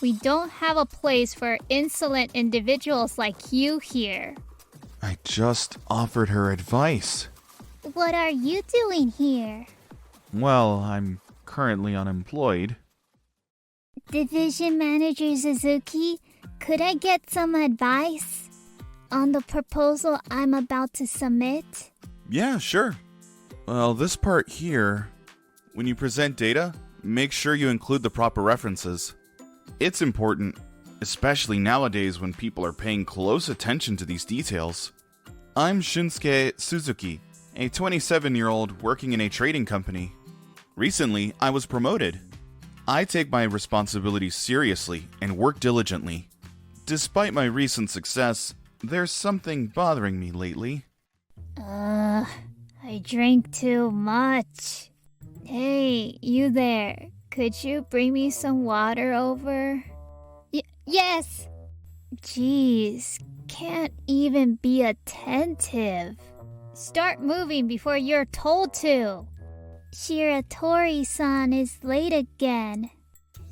We don't have a place for insolent individuals like you here. I just offered her advice. What are you doing here? Well, I'm currently unemployed. Division Manager Suzuki, could I get some advice on the proposal I'm about to submit? Yeah, sure. Well, this part here, when you present data, make sure you include the proper references. It's important, especially nowadays when people are paying close attention to these details. I'm Shunsuke Suzuki, a 27-year-old working in a trading company. Recently, I was promoted. I take my responsibilities seriously and work diligently. Despite my recent success, there's something bothering me lately. I drank too much. Hey, you there. Could you bring me some water over? Yes! Jeez, can't even be attentive. Start moving before you're told to. Shiratori-san is late again.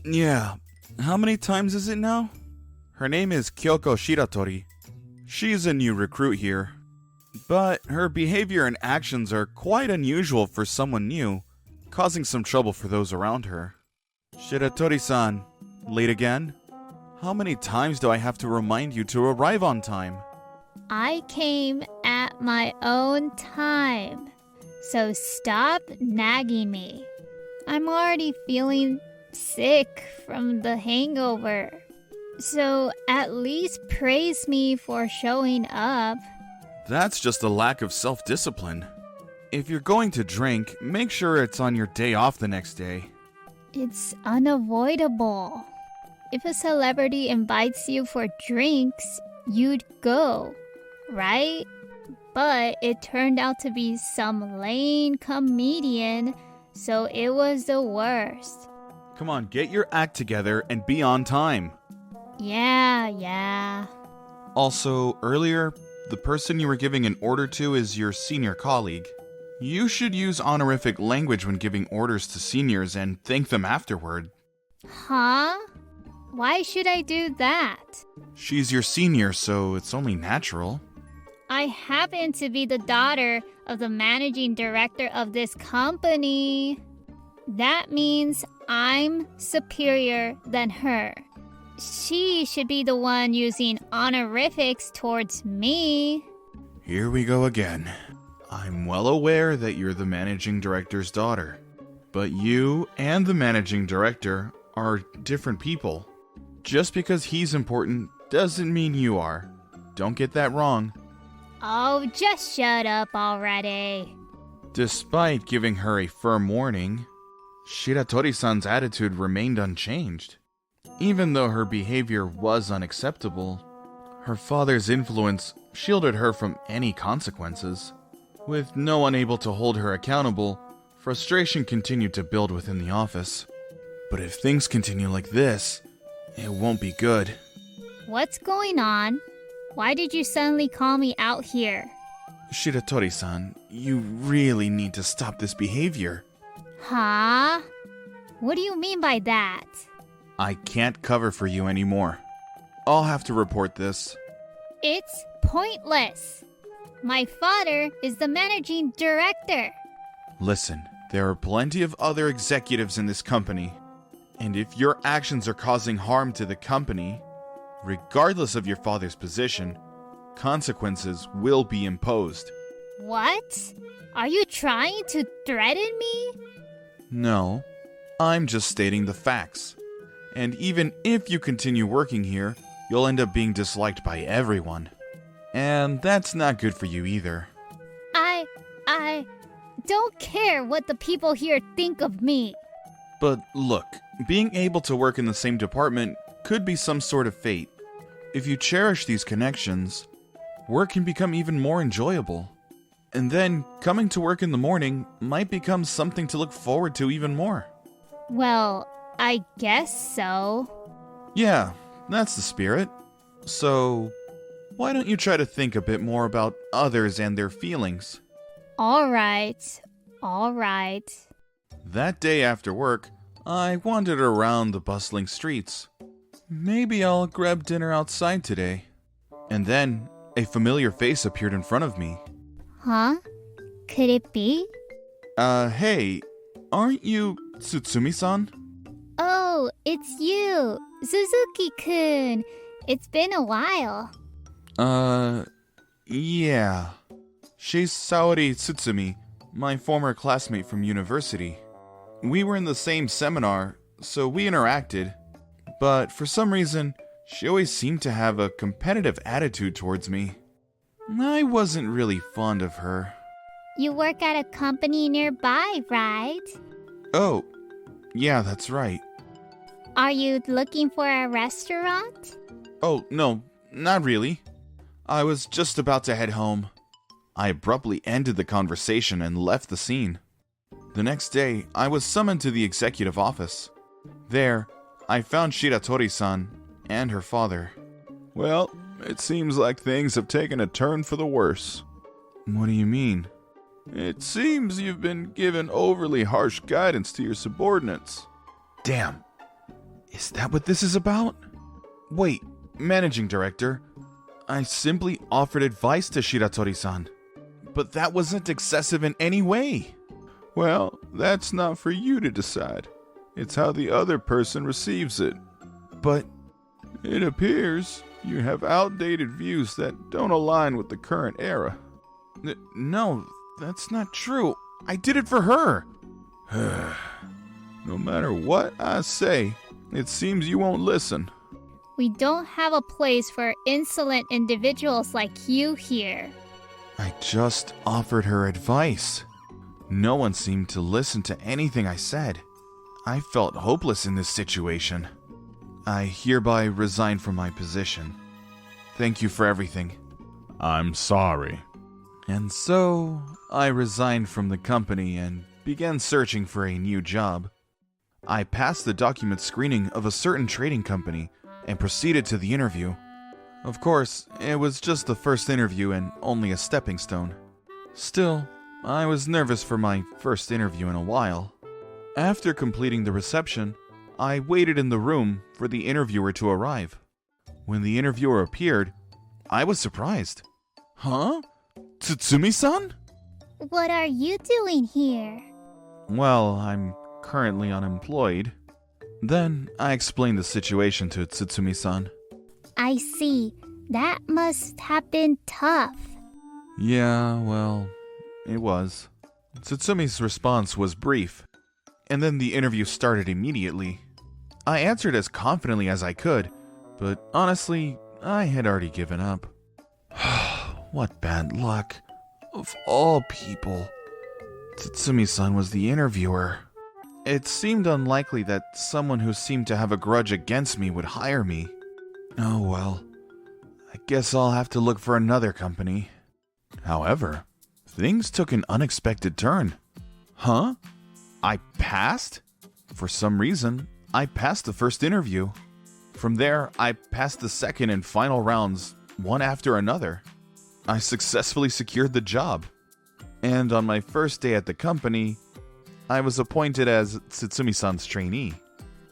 Yeah, how many times is it now? Her name is Kyoko Shiratori. She's a new recruit here. But her behavior and actions are quite unusual for someone new, causing some trouble for those around her. Shiratori-san, late again? How many times do I have to remind you to arrive on time? I came at my own time, so stop nagging me. I'm already feeling sick from the hangover, so at least praise me for showing up. That's just a lack of self-discipline. If you're going to drink, make sure it's on your day off the next day. It's unavoidable. If a celebrity invites you for drinks, you'd go, right? But it turned out to be some lame comedian, so it was the worst. Come on, get your act together and be on time. Yeah. Also, earlier, the person you were giving an order to is your senior colleague. You should use honorific language when giving orders to seniors and thank them afterward. Huh? Why should I do that? She's your senior, so it's only natural. I happen to be the daughter of the managing director of this company. That means I'm superior than her. She should be the one using honorifics towards me. Here we go again. I'm well aware that you're the managing director's daughter, but you and the managing director are different people. Just because he's important doesn't mean you are. Don't get that wrong. Oh, just shut up already. Despite giving her a firm warning, Shiratori-san's attitude remained unchanged. Even though her behavior was unacceptable, her father's influence shielded her from any consequences. With no one able to hold her accountable, frustration continued to build within the office. But if things continue like this, it won't be good. What's going on? Why did you suddenly call me out here? Shiratori-san, you really need to stop this behavior. Huh? What do you mean by that? I can't cover for you anymore. I'll have to report this. It's pointless. My father is the managing director. Listen, there are plenty of other executives in this company. And if your actions are causing harm to the company, regardless of your father's position, consequences will be imposed. What? Are you trying to threaten me? No, I'm just stating the facts. And even if you continue working here, you'll end up being disliked by everyone. And that's not good for you either. I don't care what the people here think of me. But look, being able to work in the same department could be some sort of fate. If you cherish these connections, work can become even more enjoyable. And then, coming to work in the morning might become something to look forward to even more. Well, I guess so. Yeah, that's the spirit. So, why don't you try to think a bit more about others and their feelings? All right. That day after work, I wandered around the bustling streets. Maybe I'll grab dinner outside today. And then, a familiar face appeared in front of me. Huh? Could it be? Hey, aren't you Tsutsumi-san? Oh, it's you, Suzuki-kun. It's been a while. Yeah. She's Saori Tsutsumi, my former classmate from university. We were in the same seminar, so we interacted. But for some reason, she always seemed to have a competitive attitude towards me. I wasn't really fond of her. You work at a company nearby, right? Oh, yeah, that's right. Are you looking for a restaurant? Oh, no, not really. I was just about to head home. I abruptly ended the conversation and left the scene. The next day, I was summoned to the executive office. There, I found Shiratori-san and her father. Well, it seems like things have taken a turn for the worse. What do you mean? It seems you've been given overly harsh guidance to your subordinates. Damn. Is that what this is about? Wait, Managing Director. I simply offered advice to Shiratori-san. But that wasn't excessive in any way. Well, that's not for you to decide. It's how the other person receives it. But it appears you have outdated views that don't align with the current era. No, that's not true. I did it for her. No matter what I say, it seems you won't listen. We don't have a place for insolent individuals like you here. I just offered her advice. No one seemed to listen to anything I said. I felt hopeless in this situation. I hereby resign from my position. Thank you for everything. I'm sorry. And so, I resigned from the company and began searching for a new job. I passed the document screening of a certain trading company and proceeded to the interview. Of course, it was just the first interview and only a stepping stone. Still, I was nervous for my first interview in a while. After completing the reception, I waited in the room for the interviewer to arrive. When the interviewer appeared, I was surprised. Huh? Tsutsumi-san? What are you doing here? Well, I'm currently unemployed. Then I explained the situation to Tsutsumi-san. I see. That must have been tough. Yeah, well, it was. Tsutsumi's response was brief, and then the interview started immediately. I answered as confidently as I could, but honestly, I had already given up. What bad luck. Of all people, Tsutsumi-san was the interviewer. It seemed unlikely that someone who seemed to have a grudge against me would hire me. Oh well, I guess I'll have to look for another company. However, things took an unexpected turn. Huh? I passed? For some reason, I passed the first interview. From there, I passed the second and final rounds, one after another. I successfully secured the job. And on my first day at the company, I was appointed as Tsutsumi-san's trainee.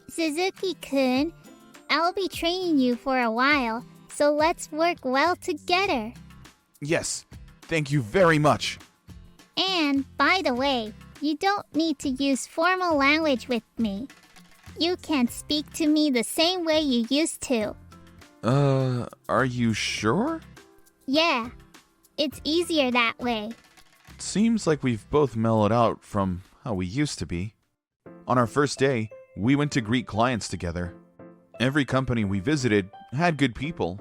Suzuki-kun, I'll be training you for a while, so let's work well together. Yes, thank you very much. And, by the way, you don't need to use formal language with me. You can speak to me the same way you used to. Are you sure? Yeah, it's easier that way. It seems like we've both mellowed out from how we used to be. On our first day, we went to greet clients together. Every company we visited had good people,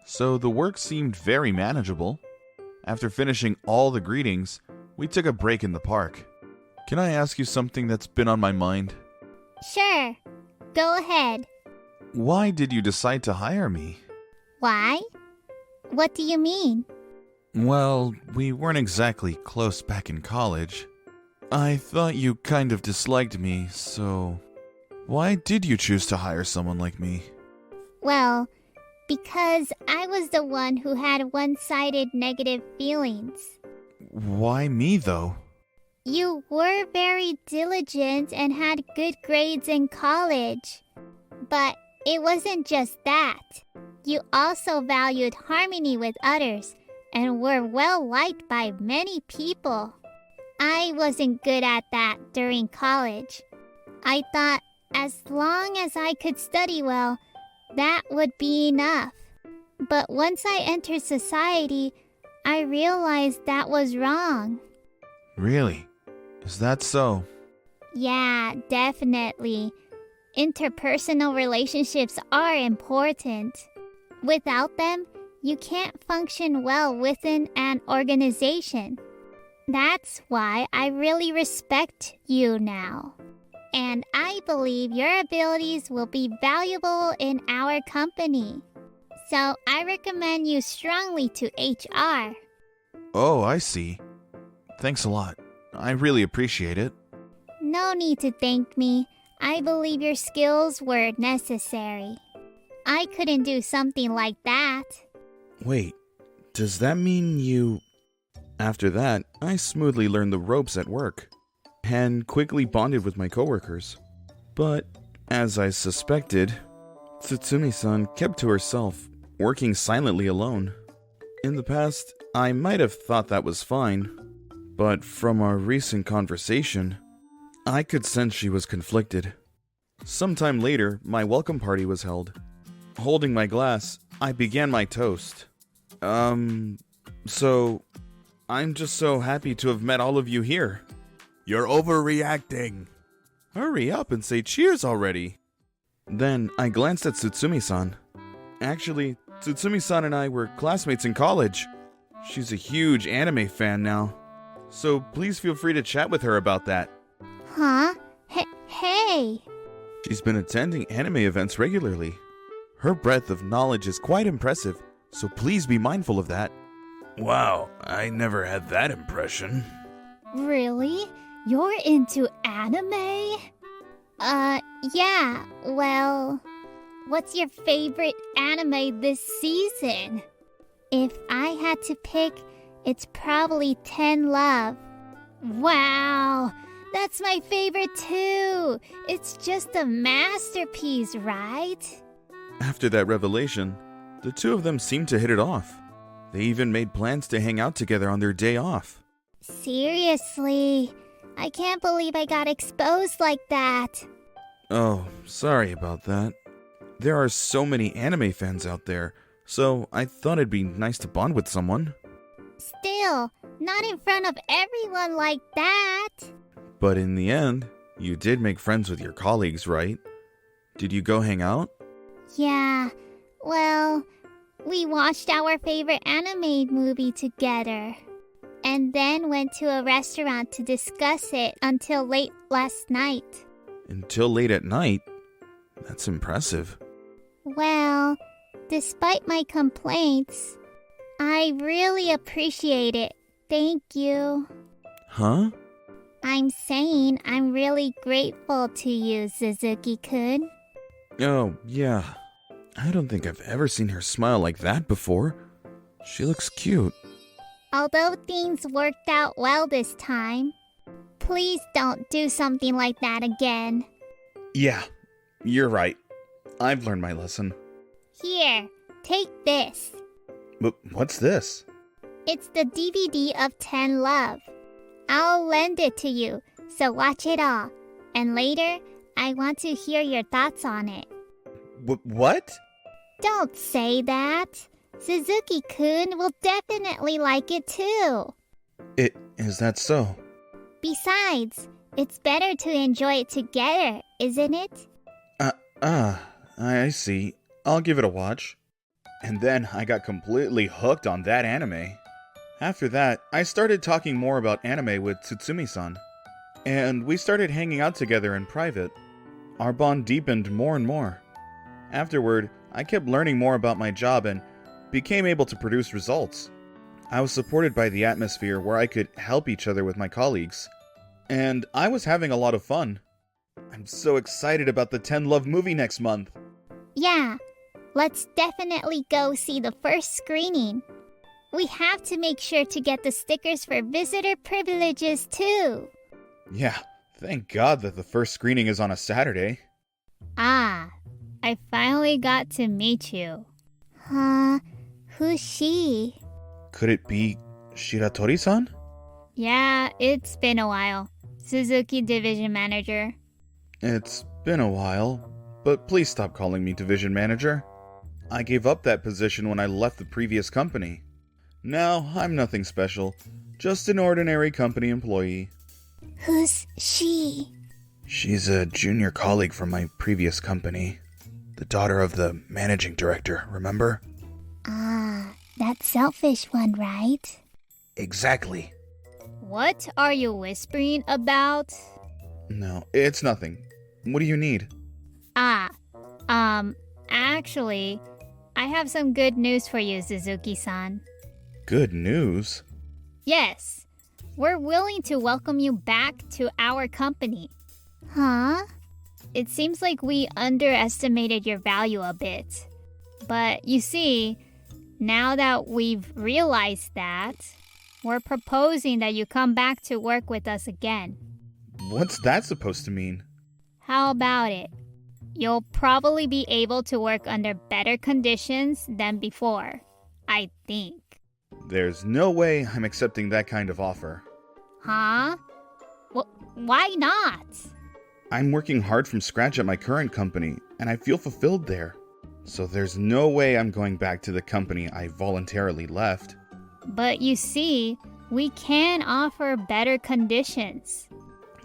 so the work seemed very manageable. After finishing all the greetings, we took a break in the park. Can I ask you something that's been on my mind? Sure, go ahead. Why did you decide to hire me? Why? What do you mean? Well, we weren't exactly close back in college. I thought you kind of disliked me, so why did you choose to hire someone like me? Well, because I was the one who had one-sided negative feelings. Why me, though? You were very diligent and had good grades in college. But It wasn't just that. You also valued harmony with others and were well liked by many people. I wasn't good at that during college. I thought as long as I could study well, that would be enough. But once I entered society, I realized that was wrong. Really? Is that so? Yeah, definitely. Interpersonal relationships are important. Without them, you can't function well within an organization. That's why I really respect you now. And I believe your abilities will be valuable in our company. So I recommend you strongly to HR. Oh, I see. Thanks a lot. I really appreciate it. No need to thank me. I believe your skills were necessary. I couldn't do something like that. Wait, does that mean you... After that, I smoothly learned the ropes at work and quickly bonded with my coworkers. But, as I suspected, Tsutsumi-san kept to herself, working silently alone. In the past, I might have thought that was fine, but from our recent conversation, I could sense she was conflicted. Sometime later, my welcome party was held. Holding my glass, I began my toast. So, I'm just so happy to have met all of you here. You're overreacting. Hurry up and say cheers already. Then I glanced at Tsutsumi-san. Actually, Tsutsumi-san and I were classmates in college. She's a huge anime fan now. So please feel free to chat with her about that. Huh? Hey! She's been attending anime events regularly. Her breadth of knowledge is quite impressive, so please be mindful of that. Wow, I never had that impression. Really? You're into anime? Yeah, well, what's your favorite anime this season? If I had to pick, it's probably 10 Love. Wow, that's my favorite too. It's just a masterpiece, right? After that revelation, the two of them seemed to hit it off. They even made plans to hang out together on their day off. Seriously, I can't believe I got exposed like that. Oh, sorry about that. There are so many anime fans out there, so I thought it'd be nice to bond with someone. Still, not in front of everyone like that. But in the end, you did make friends with your colleagues, right? Did you go hang out? Yeah, well, we watched our favorite anime movie together. And then went to a restaurant to discuss it until late last night. Until late at night? That's impressive. Well, despite my complaints, I really appreciate it. Thank you. Huh? I'm saying I'm really grateful to you, Suzuki-kun. Oh, yeah. I don't think I've ever seen her smile like that before. She looks cute. Although things worked out well this time, please don't do something like that again. Yeah, you're right. I've learned my lesson. Here, take this. But what's this? It's the DVD of 10 Love. I'll lend it to you, so watch it all. And later, I want to hear your thoughts on it. What? Don't say that. Suzuki-kun will definitely like it too. Is that so? Besides, it's better to enjoy it together, isn't it? I see. I'll give it a watch. And then I got completely hooked on that anime. After that, I started talking more about anime with Tsutsumi-san. And we started hanging out together in private. Our bond deepened more and more. Afterward, I kept learning more about my job and became able to produce results. I was supported by the atmosphere where I could help each other with my colleagues. And I was having a lot of fun. I'm so excited about the 10 Love movie next month. Yeah, let's definitely go see the first screening. We have to make sure to get the stickers for visitor privileges too. Yeah, thank God that the first screening is on a Saturday. Ah, I finally got to meet you. Huh? Who's she? Could it be Shiratori-san? Yeah, it's been a while. Suzuki Division Manager. It's been a while, but please stop calling me Division Manager. I gave up that position when I left the previous company. Now, I'm nothing special, just an ordinary company employee. Who's she? She's a junior colleague from my previous company. The daughter of the managing director, remember? Ah, that selfish one, right? Exactly. What are you whispering about? No, it's nothing. What do you need? Actually, I have some good news for you, Suzuki-san. Good news? Yes, we're willing to welcome you back to our company. Huh? It seems like we underestimated your value a bit. But you see, now that we've realized that, we're proposing that you come back to work with us again. What's that supposed to mean? How about it? You'll probably be able to work under better conditions than before, I think. There's no way I'm accepting that kind of offer. Huh? Why not? I'm working hard from scratch at my current company, and I feel fulfilled there. So there's no way I'm going back to the company I voluntarily left. But you see, we can offer better conditions.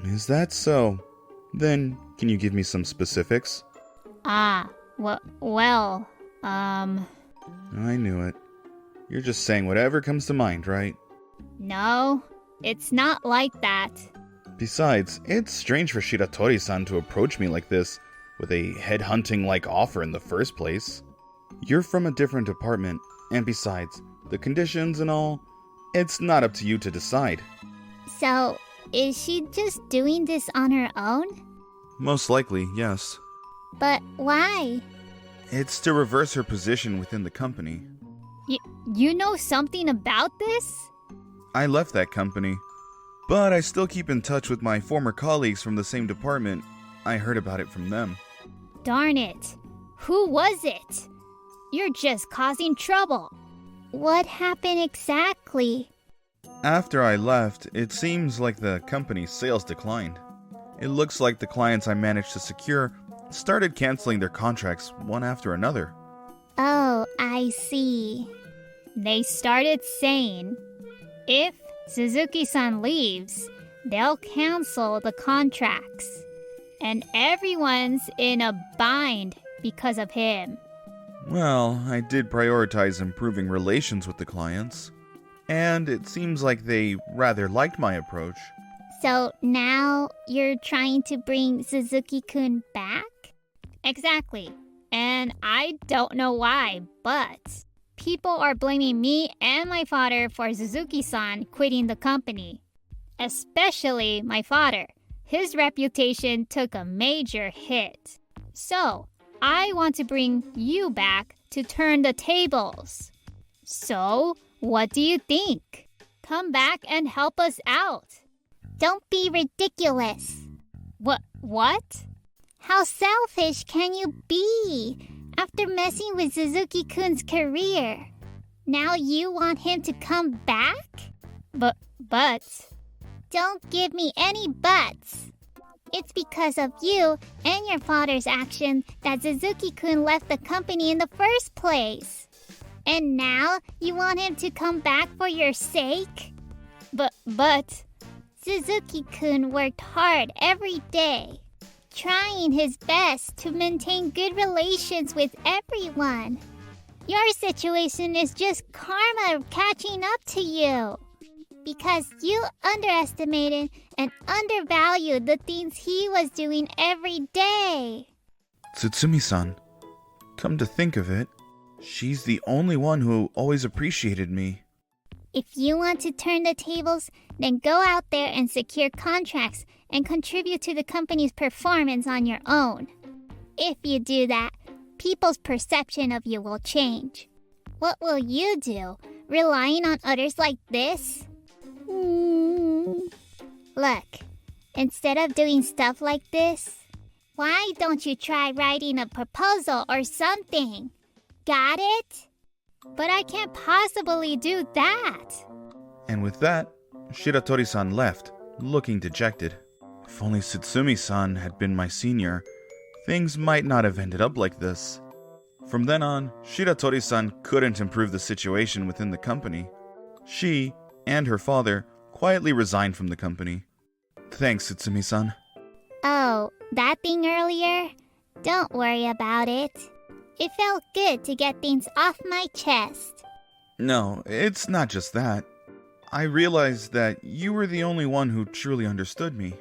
Is that so? Then, can you give me some specifics? I knew it. You're just saying whatever comes to mind, right? No, it's not like that. Besides, it's strange for Shiratori-san to approach me like this, with a headhunting-like offer in the first place. You're from a different department, and besides, the conditions and all, it's not up to you to decide. So, is she just doing this on her own? Most likely, yes. But why? It's to reverse her position within the company. You know something about this? I left that company, but I still keep in touch with my former colleagues from the same department. I heard about it from them. Darn it. Who was it? You're just causing trouble. What happened exactly? After I left, it seems like the company's sales declined. It looks like the clients I managed to secure started canceling their contracts one after another. Oh, I see. They started saying, if Suzuki-san leaves, they'll cancel the contracts. And everyone's in a bind because of him. Well, I did prioritize improving relations with the clients. And it seems like they rather liked my approach. So now you're trying to bring Suzuki-kun back? Exactly. And I don't know why, but people are blaming me and my father for Suzuki-san quitting the company. Especially my father. His reputation took a major hit. So, I want to bring you back to turn the tables. So, what do you think? Come back and help us out. Don't be ridiculous. What? How selfish can you be? After messing with Suzuki-kun's career, now you want him to come back? But... Don't give me any buts. It's because of you and your father's action that Suzuki-kun left the company in the first place. And now you want him to come back for your sake? But... Suzuki-kun worked hard every day, trying his best to maintain good relations with everyone. Your situation is just karma catching up to you. Because you underestimated and undervalued the things he was doing every day. Tsutsumi-san, come to think of it, she's the only one who always appreciated me. If you want to turn the tables, then go out there and secure contracts and contribute to the company's performance on your own. If you do that, people's perception of you will change. What will you do, relying on others like this? Look, instead of doing stuff like this, Why don't you try writing a proposal or something? Got it? But I can't possibly do that. And with that, Shiratori-san left, looking dejected. If only Satsumi-san had been my senior, things might not have ended up like this. From then on, Shiratori-san couldn't improve the situation within the company. She and her father quietly resigned from the company. Thanks, Satsumi-san. Oh, that thing earlier? Don't worry about it. It felt good to get things off my chest. No, it's not just that. I realized that you were the only one who truly understood me.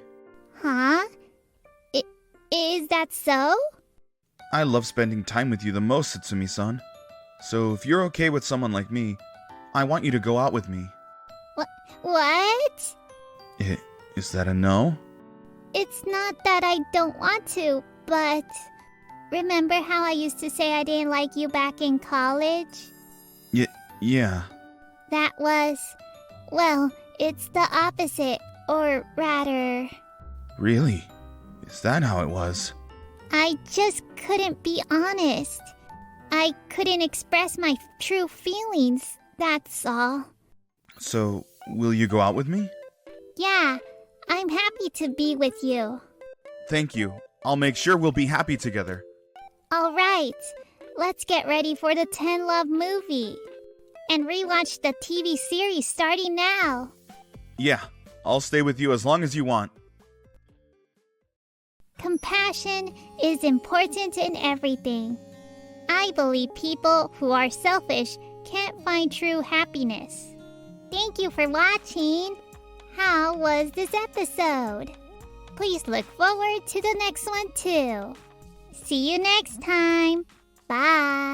Huh? Is that so? I love spending time with you the most, Satsumi-san. So if you're okay with someone like me, I want you to go out with me. What? Is that a no? It's not that I don't want to, but... Remember how I used to say I didn't like you back in college? Yeah. That was... Well, it's the opposite, or rather... Really? Is that how it was? I just couldn't be honest. I couldn't express my true feelings, that's all. So, will you go out with me? Yeah, I'm happy to be with you. Thank you. I'll make sure we'll be happy together. All right, let's get ready for the 10 Love movie. And rewatch the TV series starting now. Yeah, I'll stay with you as long as you want. Compassion is important in everything. I believe people who are selfish can't find true happiness. Thank you for watching. How was this episode? Please look forward to the next one too. See you next time. Bye.